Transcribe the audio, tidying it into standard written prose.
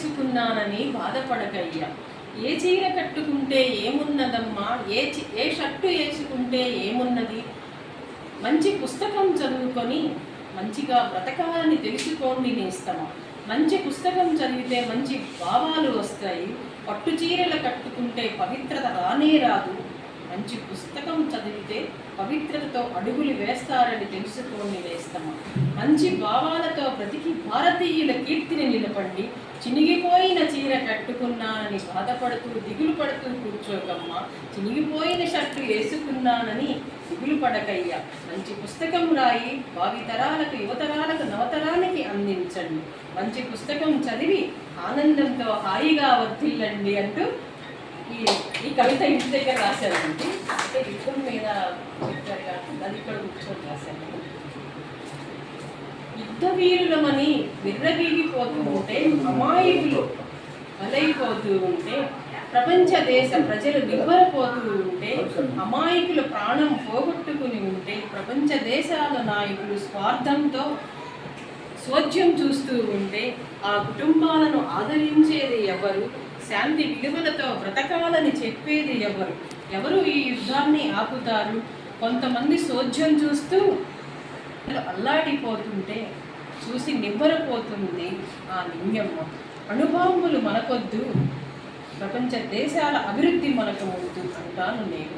వేసుకున్నానని బాధపడకయ్యా. ఏ చీర కట్టుకుంటే ఏమున్నదమ్మా, ఏ షర్టు వేసుకుంటే ఏమున్నది, మంచి పుస్తకం చదువుకొని మంచిగా బ్రతకాలని తెలుసుకోండి నేస్తమా. మంచి పుస్తకం చదివితే మంచి భావాలు వస్తాయి. పట్టు చీరలు కట్టుకుంటే పవిత్రత రానే రాదు. మంచి పుస్తకం చదివితే పవిత్రతతో అడుగులు వేస్తారని తెలుసుకోండి నేస్తమా. మంచి భావాలతో బ్రతికి భారతీయుల కీర్తిని నిలపండి. చినిగిపోయిన చీర కట్టుకున్నానని బాధపడుతూ దిగులు పడుతూ కూర్చోకమ్మా. చినిగిపోయిన షర్టు వేసుకున్నానని దిగులు పడకయ్యా. మంచి పుస్తకం రాయి, భావితరాలకు యువతరాలకు నవతరానికి అందించండి. మంచి పుస్తకం చదివి ఆనందంతో హాయిగా వర్తిల్లండి అంటూ ఈ కవిత ఇంటి దగ్గర రాశానండి. అంటే యుద్ధం మీద చెప్పారుగా, అది ఇక్కడ కూర్చొని రాశాను. యుద్ధ వీరులమని విర్రవీగిపోతూ ఉంటే, అమాయకులు బలైపోతూ ఉంటే, ప్రపంచ దేశ ప్రజలు నివ్వరపోతూ ఉంటే, అమాయకుల ప్రాణం పోగొట్టుకుని ఉంటే, ప్రపంచ దేశాల నాయకులు స్వార్థంతో స్వచ్ఛం చూస్తూ ఉంటే, ఆ కుటుంబాలను ఆదరించేది ఎవరు, శాంతి విలువలతో బ్రతకాలని చెప్పేది ఎవరు ఈ యుద్ధాన్ని ఆపుతారు. కొంతమంది సోధ్యం చూస్తూ అల్లాడిపోతుంటే చూసి నివ్వరపోతుంది ఆ లింగమ్మ. అణుబాంబులు మనకొద్దు, ప్రపంచ దేశాల అభివృద్ధి మనకు వద్దు అంటాను నేను.